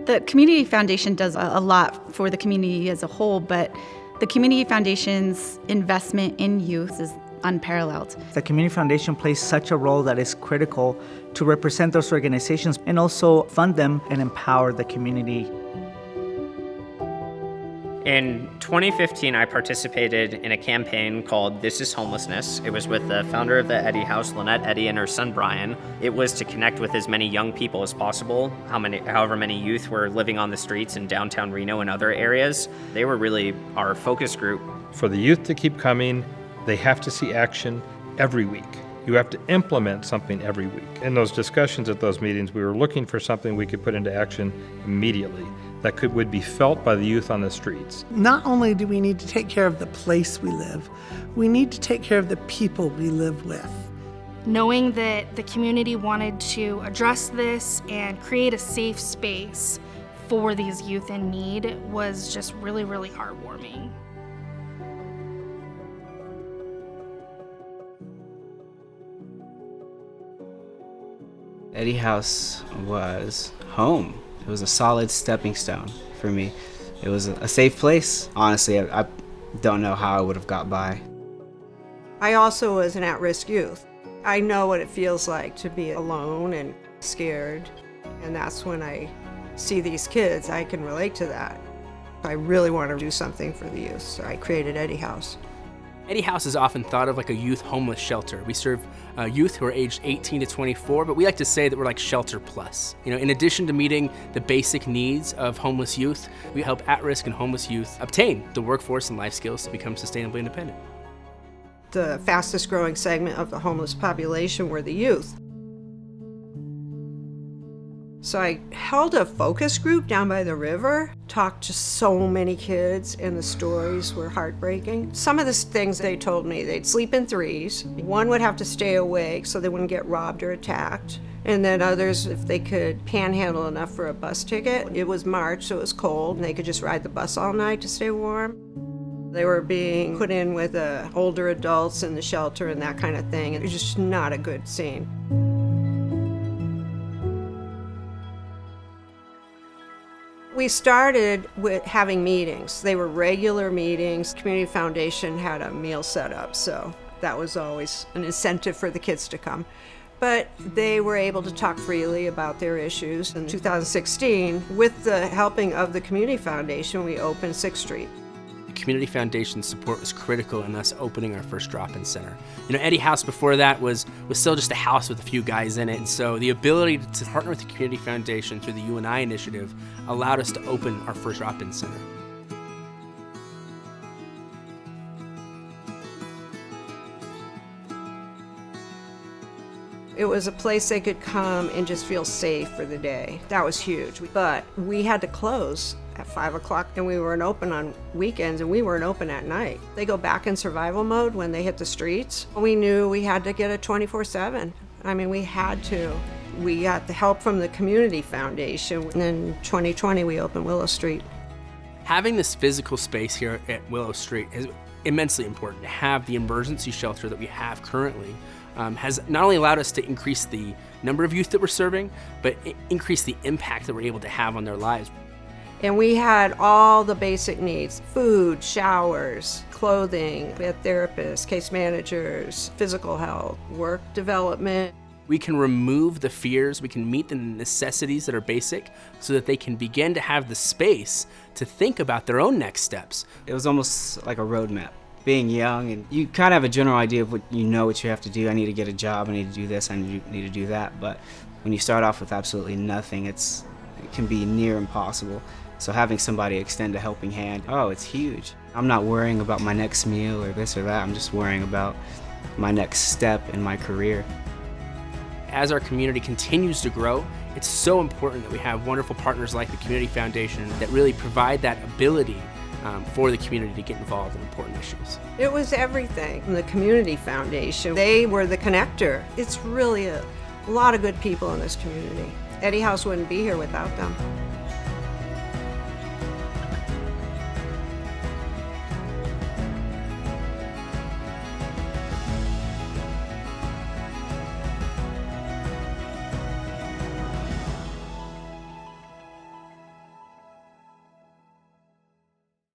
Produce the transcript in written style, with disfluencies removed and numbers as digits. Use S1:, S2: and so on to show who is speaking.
S1: The Community Foundation does a lot for the community as a whole, but the Community Foundation's investment in youth is unparalleled.
S2: The Community Foundation plays such a role that is critical to represent those organizations and also fund them and empower the community.
S3: In 2015, I participated in a campaign called This is Homelessness. It was with the founder of the Eddy House, Lynette Eddy, and her son Brian. It was to connect with as many young people as possible, however many youth were living on the streets in downtown Reno and other areas. They were really our focus group.
S4: For the youth to keep coming, they have to see action every week. You have to implement something every week. In those discussions at those meetings, we were looking for something we could put into action immediately that would be felt by the youth on the streets.
S5: Not only do we need to take care of the place we live, we need to take care of the people we live with.
S6: Knowing that the community wanted to address this and create a safe space for these youth in need was just really, really heartwarming.
S7: Eddy House was home. It was a solid stepping stone for me. It was a safe place. Honestly, I don't know how I would have got by.
S8: I also was an at-risk youth. I know what it feels like to be alone and scared, and that's when I see these kids, I can relate to that. I really want to do something for the youth, so I created Eddy House.
S9: Eddy House is often thought of like a youth homeless shelter. We serve youth who are aged 18 to 24, but we like to say that we're like shelter plus. You know, in addition to meeting the basic needs of homeless youth, we help at-risk and homeless youth obtain the workforce and life skills to become sustainably independent.
S8: The fastest growing segment of the homeless population were the youth. So I held a focus group down by the river, talked to so many kids, and the stories were heartbreaking. Some of the things they told me, they'd sleep in threes. One would have to stay awake so they wouldn't get robbed or attacked. And then others, if they could panhandle enough for a bus ticket. It was March, so it was cold, and they could just ride the bus all night to stay warm. They were being put in with older adults in the shelter and that kind of thing. It was just not a good scene. We started with having meetings. They were regular meetings. Community Foundation had a meal set up, so that was always an incentive for the kids to come. But they were able to talk freely about their issues. In 2016, with the helping of the Community Foundation, we opened 6th Street.
S9: The Community Foundation's support was critical in us opening our first drop-in center. You know, Eddy House before that was still just a house with a few guys in it, and so the ability to partner with the Community Foundation through the U&I initiative allowed us to open our first drop-in center.
S8: It was a place they could come and just feel safe for the day. That was huge. But we had to close at 5 o'clock, and we weren't open on weekends, and we weren't open at night. They go back in survival mode when they hit the streets. We knew we had to get a 24/7. I mean, we had to. We got the help from the Community Foundation, and in 2020 we opened Willow Street.
S9: Having this physical space here at Willow Street is immensely important. To have the emergency shelter that we have currently has not only allowed us to increase the number of youth that we're serving, but increase the impact that we're able to have on their lives.
S8: And we had all the basic needs: food, showers, clothing. We had therapists, case managers, physical health, work development.
S9: We can remove the fears, we can meet the necessities that are basic so that they can begin to have the space to think about their own next steps.
S7: It was almost like a roadmap. Being young, and you kind of have a general idea of what you have to do. I need to get a job, I need to do this, I need to do that. But when you start off with absolutely nothing, it can be near impossible. So having somebody extend a helping hand, it's huge. I'm not worrying about my next meal or this or that. I'm just worrying about my next step in my career.
S9: As our community continues to grow, it's so important that we have wonderful partners like the Community Foundation that really provide that ability for the community to get involved in important issues.
S8: It was everything. The Community Foundation, they were the connector. It's really a lot of good people in this community. Eddy House wouldn't be here without them.